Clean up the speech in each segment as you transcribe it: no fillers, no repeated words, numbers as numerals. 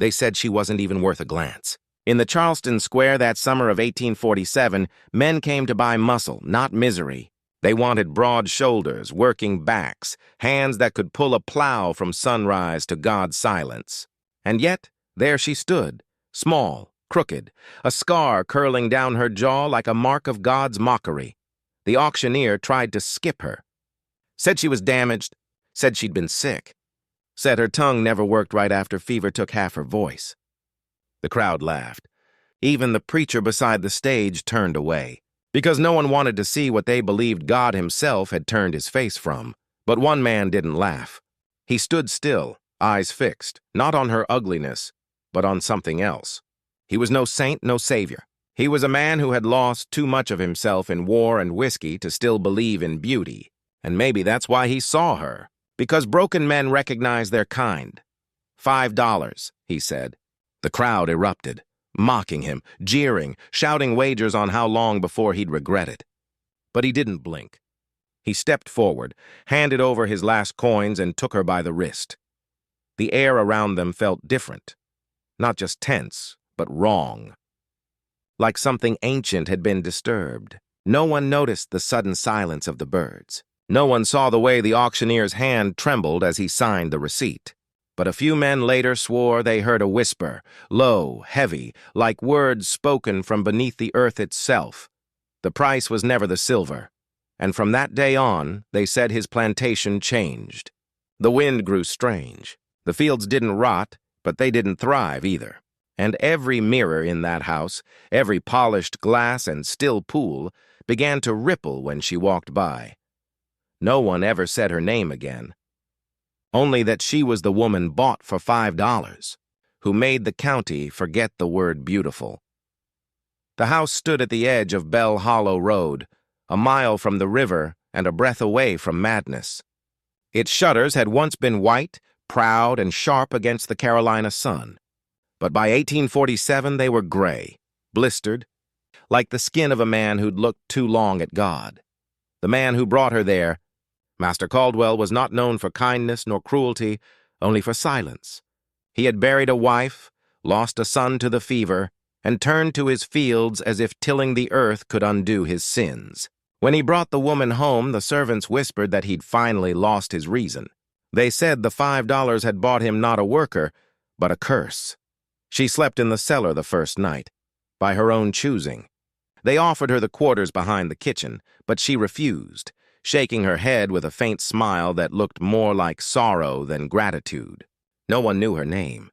They said she wasn't even worth a glance. In the Charleston Square that summer of 1847, men came to buy muscle, not misery. They wanted broad shoulders, working backs, hands that could pull a plow from sunrise to God's silence. And yet, there she stood, small, crooked, a scar curling down her jaw like a mark of God's mockery. The auctioneer tried to skip her. Said she was damaged, said she'd been sick, said her tongue never worked right after fever took half her voice. The crowd laughed. Even the preacher beside the stage turned away, because no one wanted to see what they believed God himself had turned his face from. But one man didn't laugh. He stood still, eyes fixed, not on her ugliness, but on something else. He was no saint, no savior. He was a man who had lost too much of himself in war and whiskey to still believe in beauty. And maybe that's why he saw her, because broken men recognize their kind. $5, he said. The crowd erupted, mocking him, jeering, shouting wagers on how long before he'd regret it. But he didn't blink. He stepped forward, handed over his last coins, and took her by the wrist. The air around them felt different, not just tense, but wrong. Like something ancient had been disturbed. No one noticed the sudden silence of the birds. No one saw the way the auctioneer's hand trembled as he signed the receipt. But a few men later swore they heard a whisper, low, heavy, like words spoken from beneath the earth itself. The price was never the silver, and from that day on, they said his plantation changed. The wind grew strange. The fields didn't rot, but they didn't thrive either. And every mirror in that house, every polished glass and still pool, began to ripple when she walked by. No one ever said her name again. Only that she was the woman bought for $5, who made the county forget the word beautiful. The house stood at the edge of Bell Hollow Road, a mile from the river and a breath away from madness. Its shutters had once been white, proud, and sharp against the Carolina sun. But by 1847 they were gray, blistered, like the skin of a man who'd looked too long at God. The man who brought her there, Master Caldwell, was not known for kindness nor cruelty, only for silence. He had buried a wife, lost a son to the fever, and turned to his fields as if tilling the earth could undo his sins. When he brought the woman home, the servants whispered that he'd finally lost his reason. They said the $5 had bought him not a worker, but a curse. She slept in the cellar the first night, by her own choosing. They offered her the quarters behind the kitchen, but she refused, shaking her head with a faint smile that looked more like sorrow than gratitude. No one knew her name.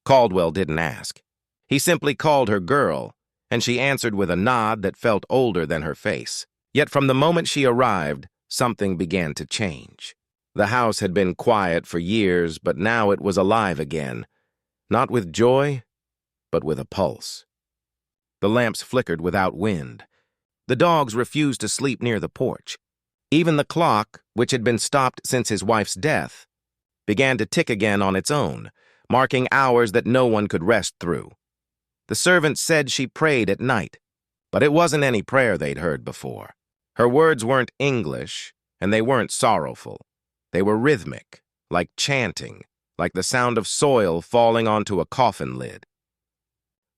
Caldwell didn't ask. He simply called her girl, and she answered with a nod that felt older than her face. Yet from the moment she arrived, something began to change. The house had been quiet for years, but now it was alive again, not with joy, but with a pulse. The lamps flickered without wind. The dogs refused to sleep near the porch. Even the clock, which had been stopped since his wife's death, began to tick again on its own, marking hours that no one could rest through. The servants said she prayed at night, but it wasn't any prayer they'd heard before. Her words weren't English, and they weren't sorrowful. They were rhythmic, like chanting, like the sound of soil falling onto a coffin lid.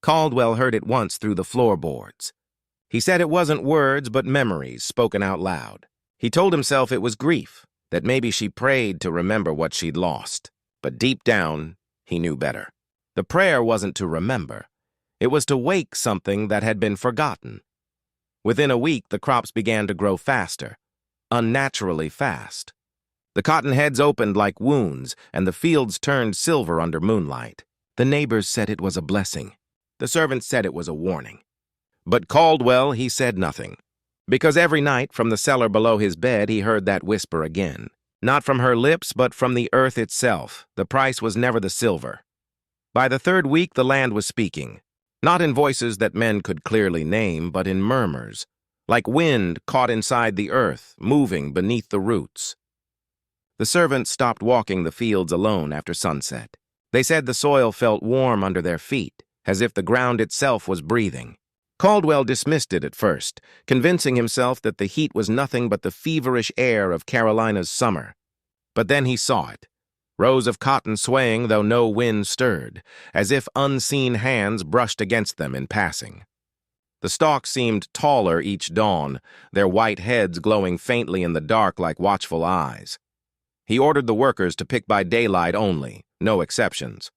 Caldwell heard it once through the floorboards. He said it wasn't words but memories spoken out loud. He told himself it was grief, that maybe she prayed to remember what she'd lost. But deep down, he knew better. The prayer wasn't to remember. It was to wake something that had been forgotten. Within a week, the crops began to grow faster, unnaturally fast. The cotton heads opened like wounds, and the fields turned silver under moonlight. The neighbors said it was a blessing. The servants said it was a warning. But Caldwell, he said nothing. Because every night, from the cellar below his bed, he heard that whisper again. Not from her lips, but from the earth itself. The price was never the silver. By the third week, the land was speaking. Not in voices that men could clearly name, but in murmurs, like wind caught inside the earth, moving beneath the roots. The servants stopped walking the fields alone after sunset. They said the soil felt warm under their feet, as if the ground itself was breathing. Caldwell dismissed it at first, convincing himself that the heat was nothing but the feverish air of Carolina's summer. But then he saw it. rows of cotton swaying though no wind stirred, as if unseen hands brushed against them in passing. The stalks seemed taller each dawn, their white heads glowing faintly in the dark like watchful eyes. He ordered the workers to pick by daylight only, no exceptions.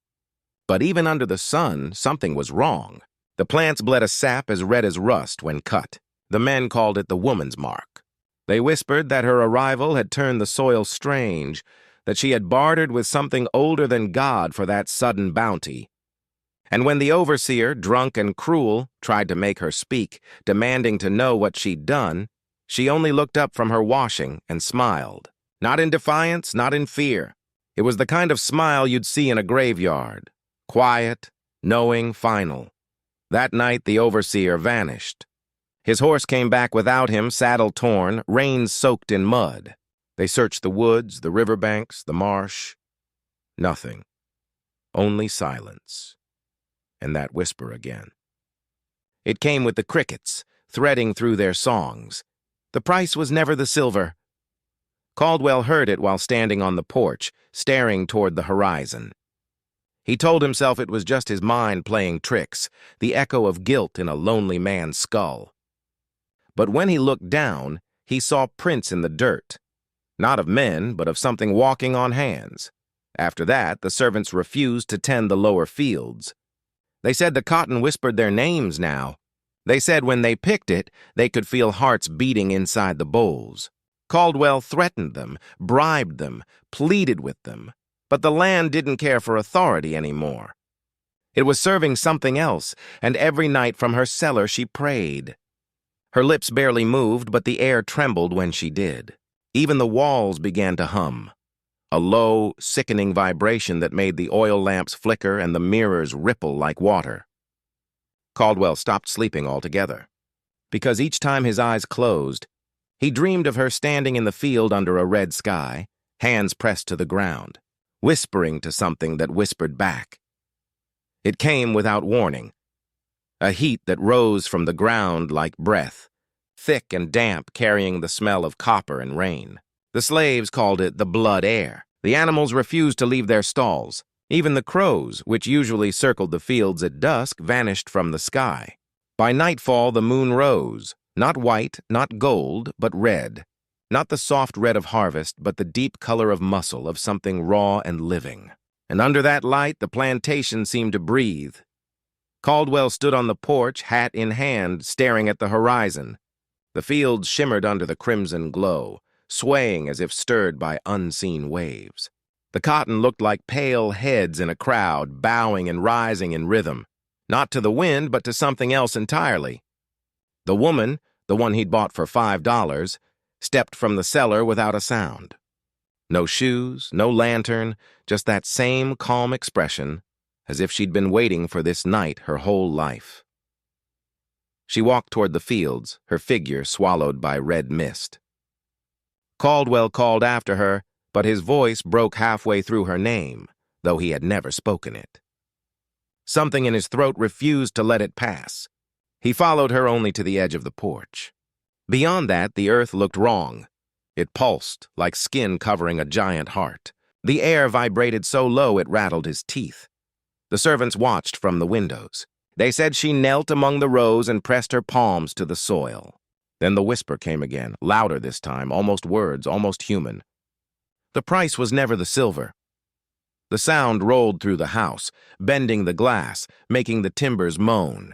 But even under the sun, something was wrong. The plants bled a sap as red as rust when cut. The men called it the woman's mark. They whispered that her arrival had turned the soil strange, that she had bartered with something older than God for that sudden bounty. And when the overseer, drunk and cruel, tried to make her speak, demanding to know what she'd done, she only looked up from her washing and smiled. Not in defiance, not in fear. It was the kind of smile you'd see in a graveyard. Quiet, knowing, final. That night the overseer vanished. His horse came back without him, saddle torn, reins soaked in mud. They searched the woods, the riverbanks, the marsh. Nothing. Only silence. And that whisper again. It came with the crickets, threading through their songs. The price was never the silver. Caldwell heard it while standing on the porch, staring toward the horizon. He told himself it was just his mind playing tricks, the echo of guilt in a lonely man's skull. But when he looked down, he saw prints in the dirt. Not of men, but of something walking on hands. After that, the servants refused to tend the lower fields. They said the cotton whispered their names now. They said when they picked it, they could feel hearts beating inside the bowls. Caldwell threatened them, bribed them, pleaded with them. But the land didn't care for authority anymore. It was serving something else, and every night from her cellar she prayed. Her lips barely moved, but the air trembled when she did. Even the walls began to hum. A low, sickening vibration that made the oil lamps flicker and the mirrors ripple like water. Caldwell stopped sleeping altogether, because each time his eyes closed, he dreamed of her standing in the field under a red sky, hands pressed to the ground, whispering to something that whispered back. It came without warning, a heat that rose from the ground like breath, thick and damp, carrying the smell of copper and rain. The slaves called it the blood air. The animals refused to leave their stalls. Even the crows, which usually circled the fields at dusk, vanished from the sky. By nightfall, the moon rose, not white, not gold, but red. Not the soft red of harvest, but the deep color of muscle, of something raw and living. And under that light, the plantation seemed to breathe. Caldwell stood on the porch, hat in hand, staring at the horizon. The fields shimmered under the crimson glow, swaying as if stirred by unseen waves. The cotton looked like pale heads in a crowd, bowing and rising in rhythm, not to the wind, but to something else entirely. The woman, the one he'd bought for $5, stepped from the cellar without a sound. No shoes, no lantern, just that same calm expression, as if she'd been waiting for this night her whole life. She walked toward the fields, her figure swallowed by red mist. Caldwell called after her, but his voice broke halfway through her name, though he had never spoken it. Something in his throat refused to let it pass. He followed her only to the edge of the porch. Beyond that, the earth looked wrong. It pulsed, like skin covering a giant heart. The air vibrated so low it rattled his teeth. The servants watched from the windows. They said she knelt among the rows and pressed her palms to the soil. Then the whisper came again, louder this time, almost words, almost human. The price was never the silver. The sound rolled through the house, bending the glass, making the timbers moan.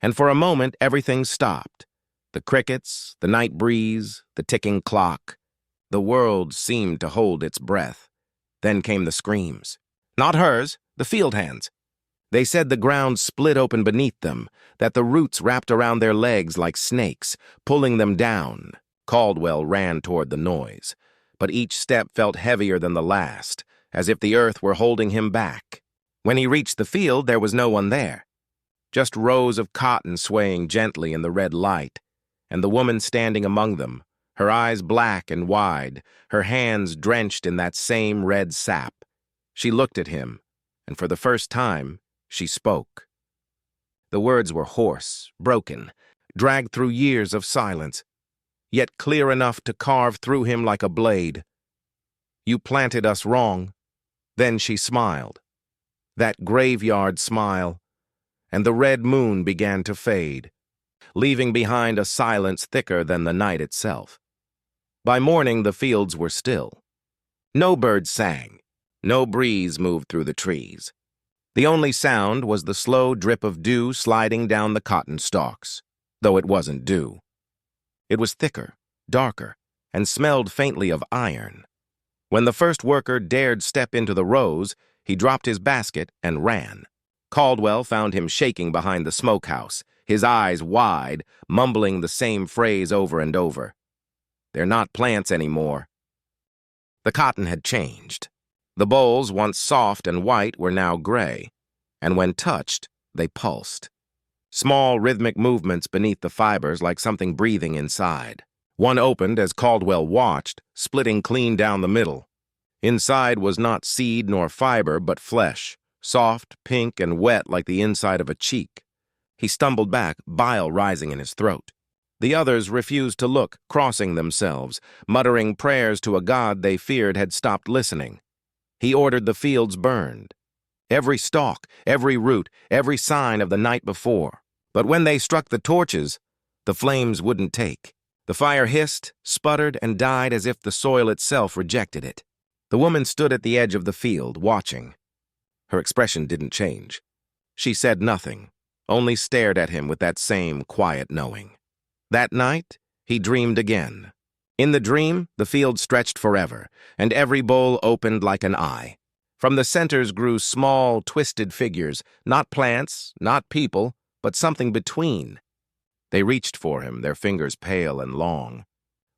And for a moment, everything stopped. The crickets, the night breeze, the ticking clock. The world seemed to hold its breath. Then came the screams. Not hers, the field hands. They said the ground split open beneath them, that the roots wrapped around their legs like snakes, pulling them down. Caldwell ran toward the noise, but each step felt heavier than the last, as if the earth were holding him back. When he reached the field, there was no one there. Just rows of cotton swaying gently in the red light, and the woman standing among them, her eyes black and wide, her hands drenched in that same red sap. She looked at him, and for the first time, she spoke. The words were hoarse, broken, dragged through years of silence, yet clear enough to carve through him like a blade. You planted us wrong. Then she smiled, that graveyard smile, and the red moon began to fade, leaving behind a silence thicker than the night itself. By morning, the fields were still. No birds sang, no breeze moved through the trees. The only sound was the slow drip of dew sliding down the cotton stalks, though it wasn't dew. It was thicker, darker, and smelled faintly of iron. When the first worker dared step into the rows, he dropped his basket and ran. Caldwell found him shaking behind the smokehouse, his eyes wide, mumbling the same phrase over and over. "They're not plants anymore." The cotton had changed. The bolls, once soft and white, were now gray, and when touched, they pulsed. Small rhythmic movements beneath the fibers like something breathing inside. One opened as Caldwell watched, splitting clean down the middle. Inside was not seed nor fiber, but flesh, soft, pink, and wet like the inside of a cheek. He stumbled back, bile rising in his throat. The others refused to look, crossing themselves, muttering prayers to a god they feared had stopped listening. He ordered the fields burned. Every stalk, every root, every sign of the night before. But when they struck the torches, the flames wouldn't take. The fire hissed, sputtered, and died as if the soil itself rejected it. The woman stood at the edge of the field, watching. Her expression didn't change. She said nothing, only stared at him with that same quiet knowing. That night, he dreamed again. In the dream, the field stretched forever, and every bowl opened like an eye. From the centers grew small, twisted figures, not plants, not people, but something between. They reached for him, their fingers pale and long,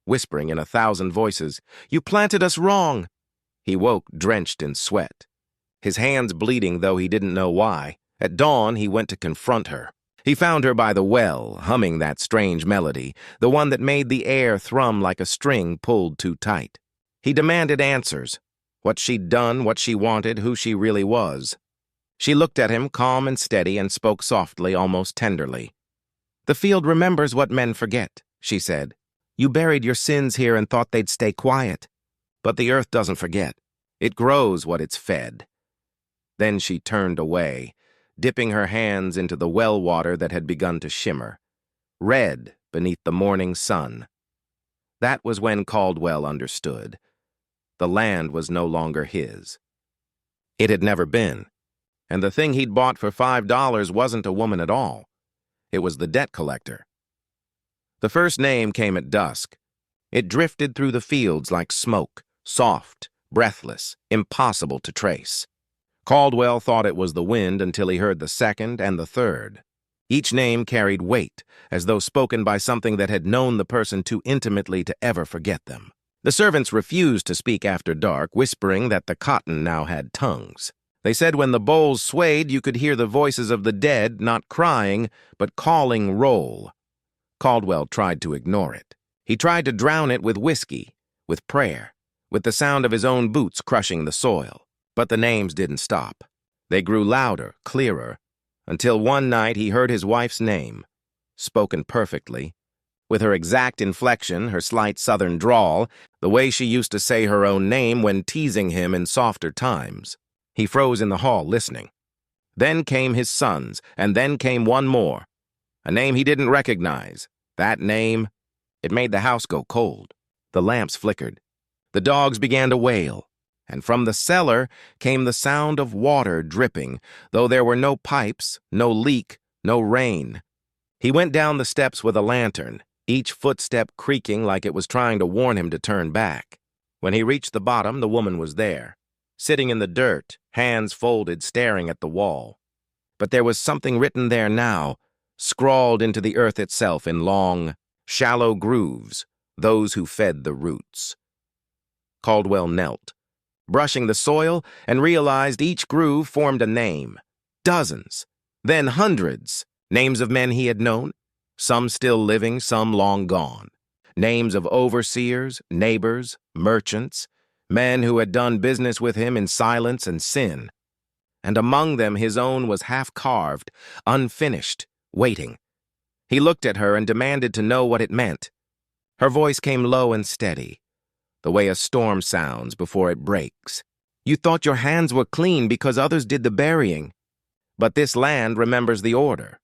whispering in 1,000 voices, "You planted us wrong!" He woke, drenched in sweat, his hands bleeding though he didn't know why. At dawn, he went to confront her. He found her by the well, humming that strange melody, the one that made the air thrum like a string pulled too tight. He demanded answers, what she'd done, what she wanted, who she really was. She looked at him, calm and steady, and spoke softly, almost tenderly. "The field remembers what men forget," she said. "You buried your sins here and thought they'd stay quiet. But the earth doesn't forget. It grows what it's fed." Then she turned away, dipping her hands into the well water that had begun to shimmer, red beneath the morning sun. That was when Caldwell understood. The land was no longer his. It had never been, and the thing he'd bought for $5 wasn't a woman at all. It was the debt collector. The first name came at dusk. It drifted through the fields like smoke, soft, breathless, impossible to trace. Caldwell thought it was the wind until he heard the second and the third. Each name carried weight, as though spoken by something that had known the person too intimately to ever forget them. The servants refused to speak after dark, whispering that the cotton now had tongues. They said when the bowls swayed, you could hear the voices of the dead, not crying, but calling roll. Caldwell tried to ignore it. He tried to drown it with whiskey, with prayer, with the sound of his own boots crushing the soil. But the names didn't stop. They grew louder, clearer, until one night he heard his wife's name, spoken perfectly, with her exact inflection, her slight southern drawl, the way she used to say her own name when teasing him in softer times. He froze in the hall, listening. Then came his sons, and then came one more. A name he didn't recognize. That name, it made the house go cold. The lamps flickered. The dogs began to wail. And from the cellar came the sound of water dripping, though there were no pipes, no leak, no rain. He went down the steps with a lantern, each footstep creaking like it was trying to warn him to turn back. When he reached the bottom, the woman was there, sitting in the dirt, hands folded, staring at the wall. But there was something written there now, scrawled into the earth itself in long, shallow grooves, those who fed the roots. Caldwell knelt, brushing the soil, and realized each groove formed a name. Dozens, then hundreds, names of men he had known, some still living, some long gone. Names of overseers, neighbors, merchants, men who had done business with him in silence and sin. And among them his own was half-carved, unfinished, waiting. He looked at her and demanded to know what it meant. Her voice came low and steady, the way a storm sounds before it breaks. You thought your hands were clean because others did the burying. But this land remembers the order,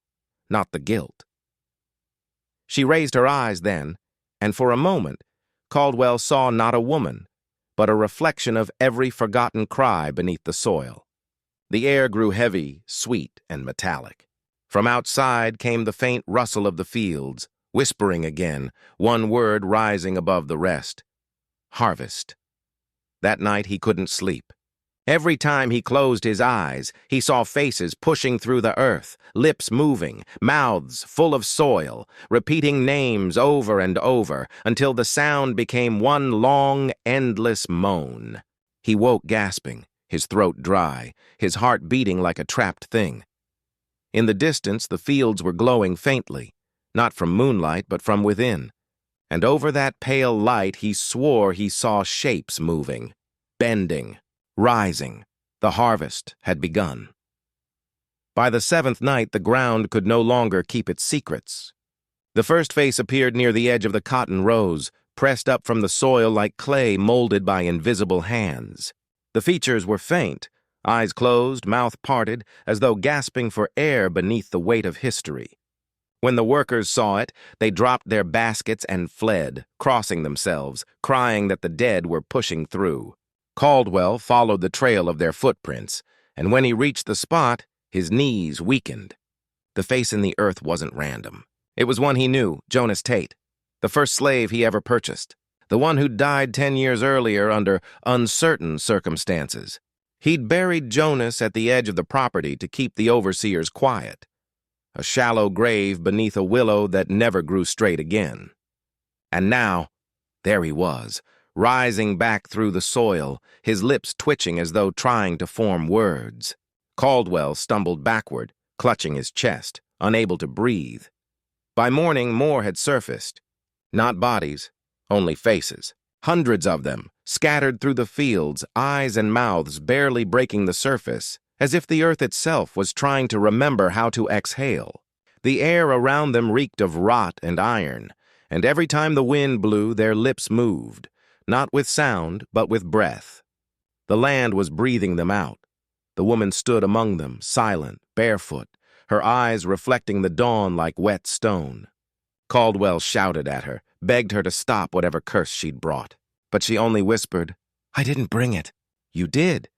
not the guilt. She raised her eyes then, and for a moment, Caldwell saw not a woman, but a reflection of every forgotten cry beneath the soil. The air grew heavy, sweet, and metallic. From outside came the faint rustle of the fields, whispering again, one word rising above the rest. Harvest. That night he couldn't sleep. Every time he closed his eyes, he saw faces pushing through the earth, lips moving, mouths full of soil, repeating names over and over until the sound became one long, endless moan. He woke gasping, his throat dry, his heart beating like a trapped thing. In the distance, the fields were glowing faintly, not from moonlight but from within. And over that pale light he swore he saw shapes moving, bending, rising. The harvest had begun. By the seventh night, the ground could no longer keep its secrets. The first face appeared near the edge of the cotton rows, pressed up from the soil like clay molded by invisible hands. The features were faint, eyes closed, mouth parted, as though gasping for air beneath the weight of history. When the workers saw it, they dropped their baskets and fled, crossing themselves, crying that the dead were pushing through. Caldwell followed the trail of their footprints, and when he reached the spot, his knees weakened. The face in the earth wasn't random. It was one he knew, Jonas Tate, the first slave he ever purchased, the one who died 10 years earlier under uncertain circumstances. He'd buried Jonas at the edge of the property to keep the overseers quiet, a shallow grave beneath a willow that never grew straight again. And now, there he was, rising back through the soil, his lips twitching as though trying to form words. Caldwell stumbled backward, clutching his chest, unable to breathe. By morning, more had surfaced. Not bodies, only faces. Hundreds of them, scattered through the fields, eyes and mouths barely breaking the surface, as if the earth itself was trying to remember how to exhale. The air around them reeked of rot and iron, and every time the wind blew, their lips moved. Not with sound, but with breath. The land was breathing them out. The woman stood among them, silent, barefoot, her eyes reflecting the dawn like wet stone. Caldwell shouted at her, begged her to stop whatever curse she'd brought. But she only whispered, "I didn't bring it." "You did."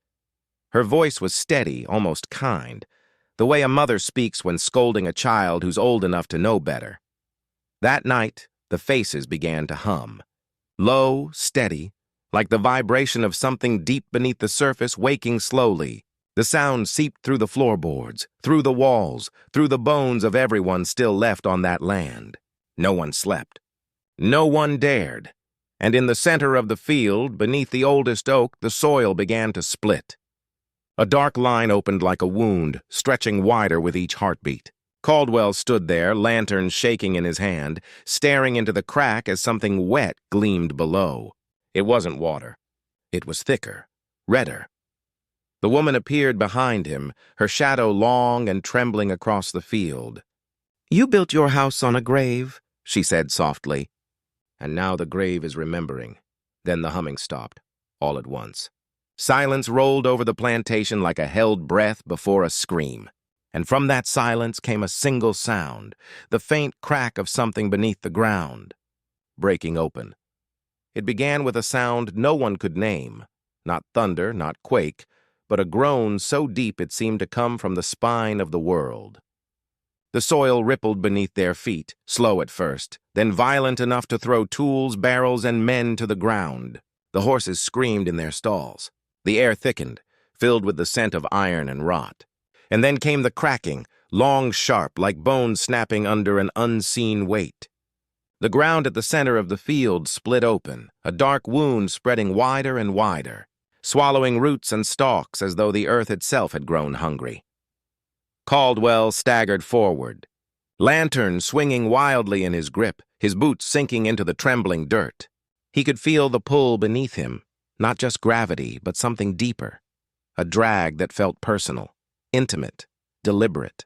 Her voice was steady, almost kind, the way a mother speaks when scolding a child who's old enough to know better. That night, the faces began to hum. Low, steady, like the vibration of something deep beneath the surface waking slowly. The sound seeped through the floorboards, through the walls, through the bones of everyone still left on that land. No one slept. No one dared. And in the center of the field, beneath the oldest oak, the soil began to split. A dark line opened like a wound, stretching wider with each heartbeat. Caldwell stood there, lantern shaking in his hand, staring into the crack as something wet gleamed below. It wasn't water. It was thicker, redder. The woman appeared behind him, her shadow long and trembling across the field. "You built your house on a grave," she said softly. And now the grave is remembering. Then the humming stopped, all at once. Silence rolled over the plantation like a held breath before a scream. And from that silence came a single sound, the faint crack of something beneath the ground, breaking open. It began with a sound no one could name, not thunder, not quake, but a groan so deep it seemed to come from the spine of the world. The soil rippled beneath their feet, slow at first, then violent enough to throw tools, barrels, and men to the ground. The horses screamed in their stalls. The air thickened, filled with the scent of iron and rot. And then came the cracking, long, sharp, like bones snapping under an unseen weight. The ground at the center of the field split open, a dark wound spreading wider and wider, swallowing roots and stalks as though the earth itself had grown hungry. Caldwell staggered forward, lantern swinging wildly in his grip, his boots sinking into the trembling dirt. He could feel the pull beneath him, not just gravity, but something deeper, a drag that felt personal, intimate, deliberate.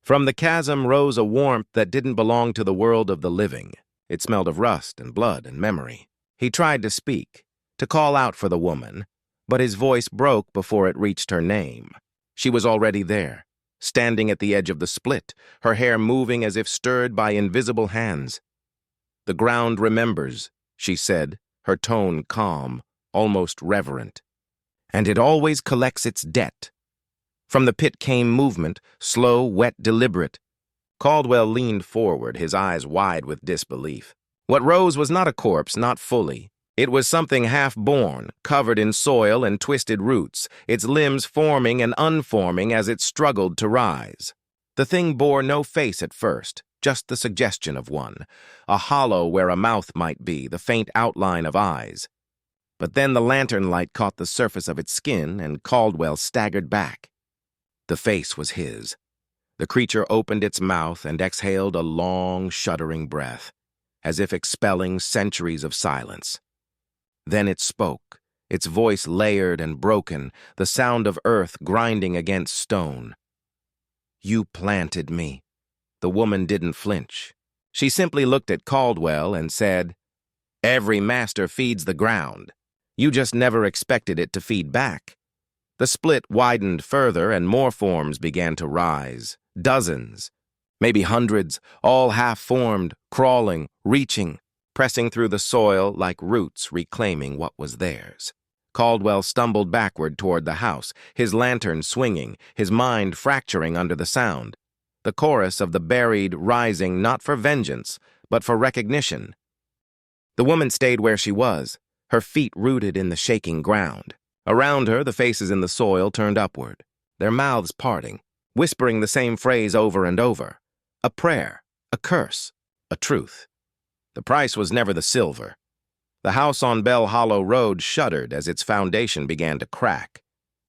From the chasm rose a warmth that didn't belong to the world of the living. It smelled of rust and blood and memory. He tried to speak, to call out for the woman, But his voice broke before it reached her name. She was already there, standing at the edge of the split, her hair moving as if stirred by invisible hands. "The ground remembers," she said, her tone calm, almost reverent. "And it always collects its debt." From the pit came movement, slow, wet, deliberate. Caldwell leaned forward, his eyes wide with disbelief. What rose was not a corpse, not fully. It was something half-born, covered in soil and twisted roots, its limbs forming and unforming as it struggled to rise. The thing bore no face at first, just the suggestion of one, a hollow where a mouth might be, the faint outline of eyes. But then the lantern light caught the surface of its skin, and Caldwell staggered back. The face was his. The creature opened its mouth and exhaled a long, shuddering breath, as if expelling centuries of silence. Then it spoke, its voice layered and broken, the sound of earth grinding against stone. "You planted me." The woman didn't flinch. She simply looked at Caldwell and said, "Every master feeds the ground. You just never expected it to feed back." The split widened further and more forms began to rise. Dozens, maybe hundreds, all half-formed, crawling, reaching, pressing through the soil like roots reclaiming what was theirs. Caldwell stumbled backward toward the house, his lantern swinging, his mind fracturing under the sound. The chorus of the buried rising not for vengeance, but for recognition. The woman stayed where she was, her feet rooted in the shaking ground. Around her, the faces in the soil turned upward, their mouths parting, whispering the same phrase over and over. A prayer, a curse, a truth. The price was never the silver. The house on Bell Hollow Road shuddered as its foundation began to crack.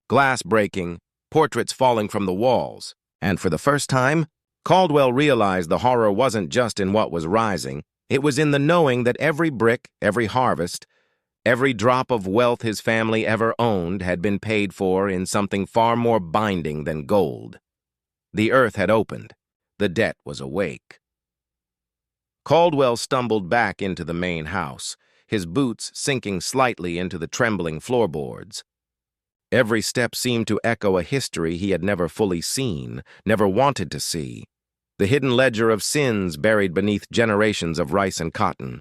Glass breaking, portraits falling from the walls, and for the first time, Caldwell realized the horror wasn't just in what was rising, it was in the knowing that every brick, every harvest, every drop of wealth his family ever owned had been paid for in something far more binding than gold. The earth had opened. The debt was awake. Caldwell stumbled back into the main house, his boots sinking slightly into the trembling floorboards. Every step seemed to echo a history he had never fully seen, never wanted to see. The hidden ledger of sins buried beneath generations of rice and cotton.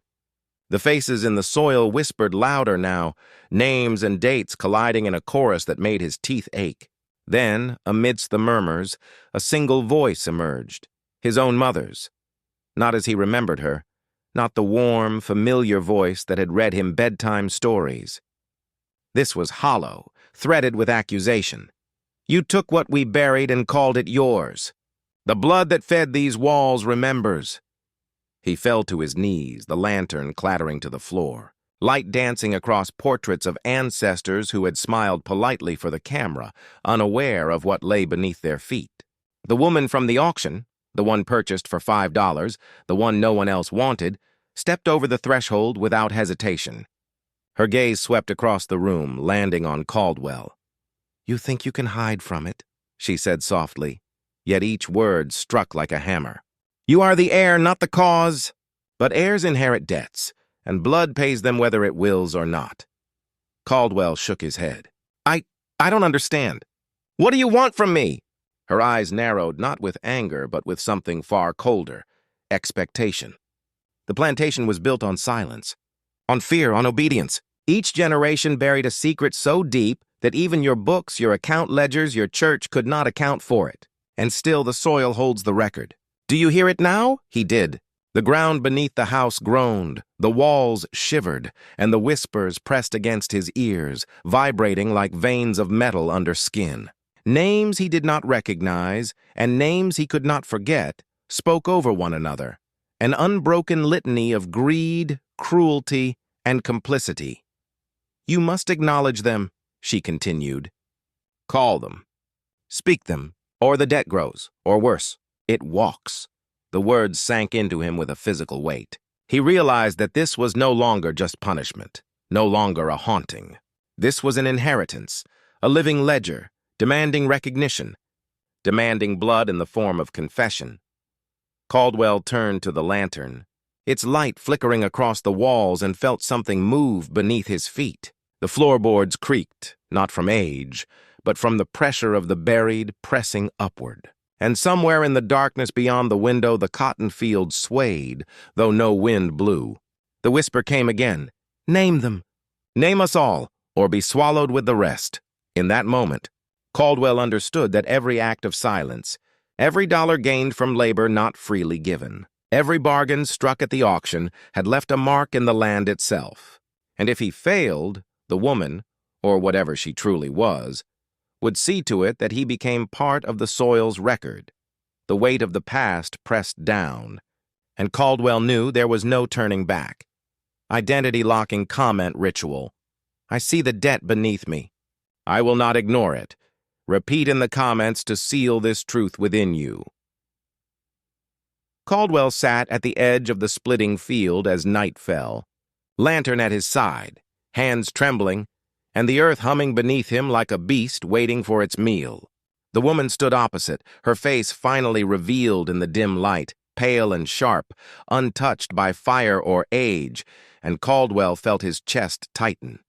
The faces in the soil whispered louder now, names and dates colliding in a chorus that made his teeth ache. Then, amidst the murmurs, a single voice emerged, his own mother's. Not as he remembered her, not the warm, familiar voice that had read him bedtime stories. This was hollow, threaded with accusation. "You took what we buried and called it yours. The blood that fed these walls remembers." He fell to his knees, the lantern clattering to the floor, light dancing across portraits of ancestors who had smiled politely for the camera, unaware of what lay beneath their feet. The woman from the auction, the one purchased for $5, the one no one else wanted, stepped over the threshold without hesitation. Her gaze swept across the room, landing on Caldwell. "You think you can hide from it?" she said softly, yet each word struck like a hammer. "You are the heir, not the cause. But heirs inherit debts, and blood pays them whether it wills or not." Caldwell shook his head. I don't understand. What do you want from me?" Her eyes narrowed not with anger, but with something far colder, expectation. The plantation was built on silence, on fear, on obedience. Each generation buried a secret so deep that even your books, your account ledgers, your church could not account for it. And still the soil holds the record. "Do you hear it now?" He did. The ground beneath the house groaned, the walls shivered, and the whispers pressed against his ears, vibrating like veins of metal under skin. Names he did not recognize, and names he could not forget, spoke over one another, an unbroken litany of greed, cruelty, and complicity. "You must acknowledge them," she continued. "Call them. Speak them, or the debt grows, or worse, it walks." The words sank into him with a physical weight. He realized that this was no longer just punishment, no longer a haunting. This was an inheritance, a living ledger, demanding recognition, demanding blood in the form of confession. Caldwell turned to the lantern, its light flickering across the walls, and felt something move beneath his feet. The floorboards creaked, not from age, but from the pressure of the buried pressing upward. And somewhere in the darkness beyond the window, the cotton field swayed, though no wind blew. The whisper came again. "Name them. Name us all, or be swallowed with the rest." In that moment, Caldwell understood that every act of silence, every dollar gained from labor not freely given, every bargain struck at the auction had left a mark in the land itself. And if he failed, the woman, or whatever she truly was, would see to it that he became part of the soil's record. The weight of the past pressed down, and Caldwell knew there was no turning back. Identity-locking comment ritual. I see the debt beneath me. I will not ignore it. Repeat in the comments to seal this truth within you. Caldwell sat at the edge of the splitting field as night fell, lantern at his side, hands trembling, and the earth humming beneath him like a beast waiting for its meal. The woman stood opposite, her face finally revealed in the dim light, pale and sharp, untouched by fire or age, and Caldwell felt his chest tighten.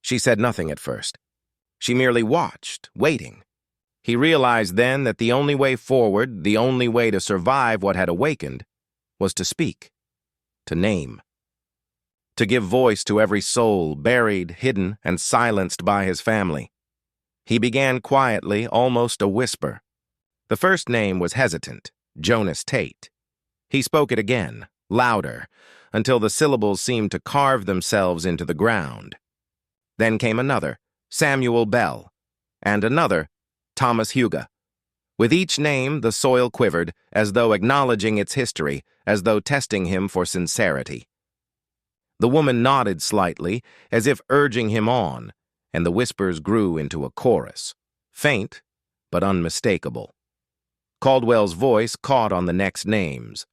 She said nothing at first. She merely watched, waiting. He realized then that the only way forward, the only way to survive what had awakened, was to speak, to name, to give voice to every soul buried, hidden, and silenced by his family. He began quietly, almost a whisper. The first name was hesitant, Jonas Tate. He spoke it again, louder, until the syllables seemed to carve themselves into the ground. Then came another, Samuel Bell, and another, Thomas Huga. With each name, the soil quivered, as though acknowledging its history, as though testing him for sincerity. The woman nodded slightly, as if urging him on, and the whispers grew into a chorus, faint but unmistakable. Caldwell's voice caught on the next names.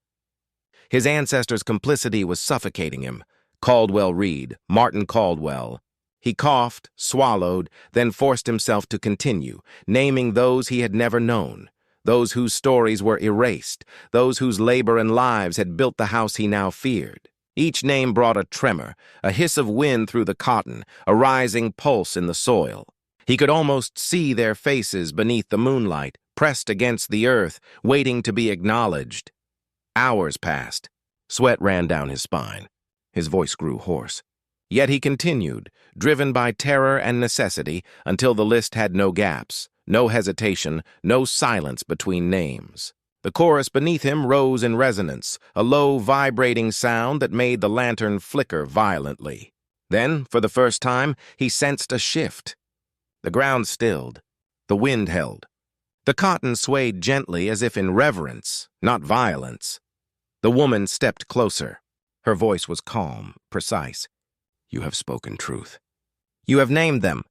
His ancestors' complicity was suffocating him. Caldwell Reed, Martin Caldwell. He coughed, swallowed, then forced himself to continue, naming those he had never known, those whose stories were erased, those whose labor and lives had built the house he now feared. Each name brought a tremor, a hiss of wind through the cotton, a rising pulse in the soil. He could almost see their faces beneath the moonlight, pressed against the earth, waiting to be acknowledged. Hours passed. Sweat ran down his spine. His voice grew hoarse. Yet he continued, driven by terror and necessity, until the list had no gaps, no hesitation, no silence between names. The chorus beneath him rose in resonance, a low, vibrating sound that made the lantern flicker violently. Then, for the first time, he sensed a shift. The ground stilled. The wind held. The cotton swayed gently as if in reverence, not violence. The woman stepped closer. Her voice was calm, precise. You have spoken truth. You have named them.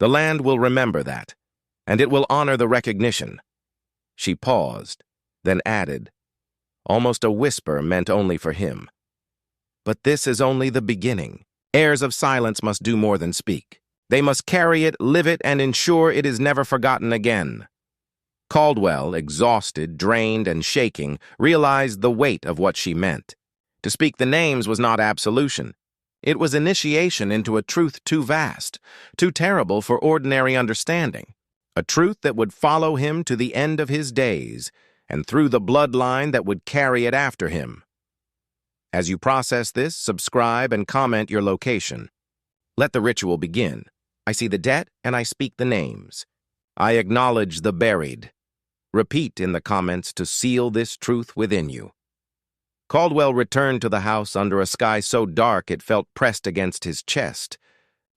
The land will remember that, and it will honor the recognition. She paused, then added, almost a whisper meant only for him. But this is only the beginning. Heirs of silence must do more than speak. They must carry it, live it, and ensure it is never forgotten again. Caldwell, exhausted, drained, and shaking, realized the weight of what she meant. To speak the names was not absolution. It was initiation into a truth too vast, too terrible for ordinary understanding, a truth that would follow him to the end of his days, and through the bloodline that would carry it after him. As you process this, subscribe and comment your location. Let the ritual begin. I see the debt and I speak the names. I acknowledge the buried. Repeat in the comments to seal this truth within you. Caldwell returned to the house under a sky so dark it felt pressed against his chest.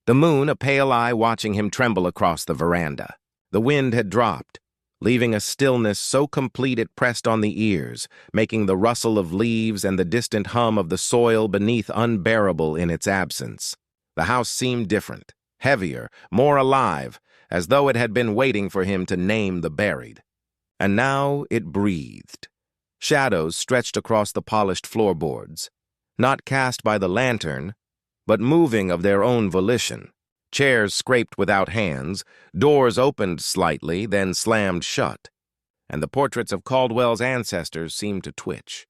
The moon, a pale eye, watching him tremble across the veranda. The wind had dropped, leaving a stillness so complete it pressed on the ears, making the rustle of leaves and the distant hum of the soil beneath unbearable in its absence. The house seemed different, heavier, more alive, as though it had been waiting for him to name the buried. And now it breathed. Shadows stretched across the polished floorboards, not cast by the lantern, but moving of their own volition. Chairs scraped without hands, doors opened slightly, then slammed shut, and the portraits of Caldwell's ancestors seemed to twitch,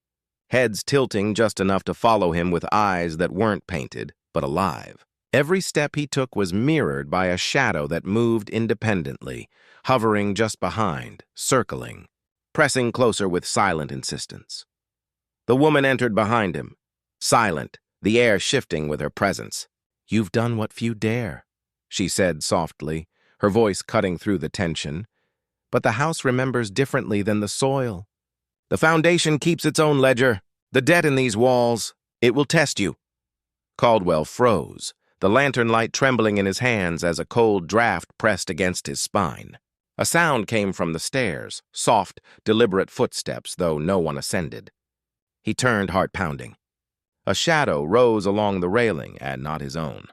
heads tilting just enough to follow him with eyes that weren't painted, but alive. Every step he took was mirrored by a shadow that moved independently, hovering just behind, circling, pressing closer with silent insistence. The woman entered behind him, silent, the air shifting with her presence. "You've done what few dare," she said softly, her voice cutting through the tension. "But the house remembers differently than the soil. The foundation keeps its own ledger. The debt in these walls, it will test you." Caldwell froze, the lantern light trembling in his hands as a cold draft pressed against his spine. A sound came from the stairs, soft, deliberate footsteps, though no one ascended. He turned, heart pounding. A shadow rose along the railing, and not his own.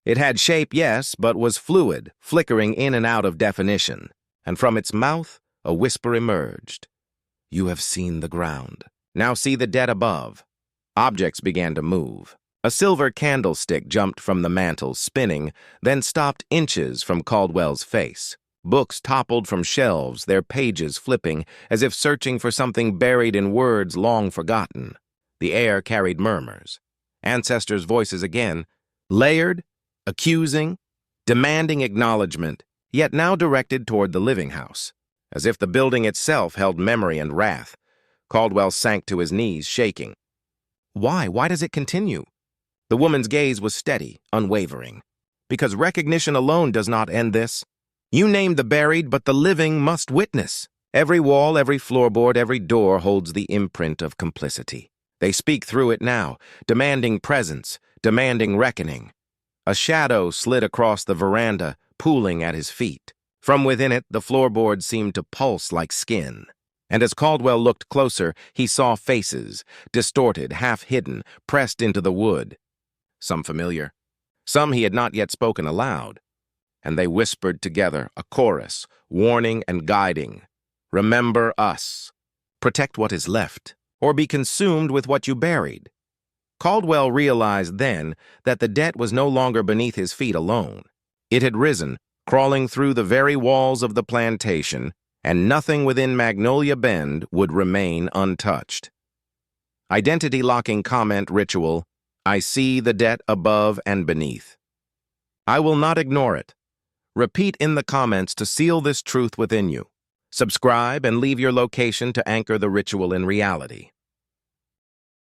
It had shape, yes, but was fluid, flickering in and out of definition, and from its mouth a whisper emerged. "You have seen the ground. Now see the debt above." Objects began to move. A silver candlestick jumped from the mantel, spinning, then stopped inches from Caldwell's face. Books toppled from shelves, their pages flipping, as if searching for something buried in words long forgotten. The air carried murmurs. Ancestors' voices again, layered, accusing, demanding acknowledgement, yet now directed toward the living house. As if the building itself held memory and wrath, Caldwell sank to his knees, shaking. Why? Why does it continue? The woman's gaze was steady, unwavering. Because recognition alone does not end this. You name the buried, but the living must witness. Every wall, every floorboard, every door holds the imprint of complicity. They speak through it now, demanding presence, demanding reckoning. A shadow slid across the veranda, pooling at his feet. From within it, the floorboards seemed to pulse like skin. And as Caldwell looked closer, he saw faces, distorted, half-hidden, pressed into the wood. Some familiar. Some he had not yet spoken aloud. And they whispered together, a chorus, warning and guiding. "Remember us. Protect what is left, or be consumed with what you buried." Caldwell realized then that the debt was no longer beneath his feet alone. It had risen, crawling through the very walls of the plantation, and nothing within Magnolia Bend would remain untouched. Identity-locking comment ritual, "I see the debt above and beneath." I will not ignore it. Repeat in the comments to seal this truth within you. Subscribe and leave your location to anchor the ritual in reality.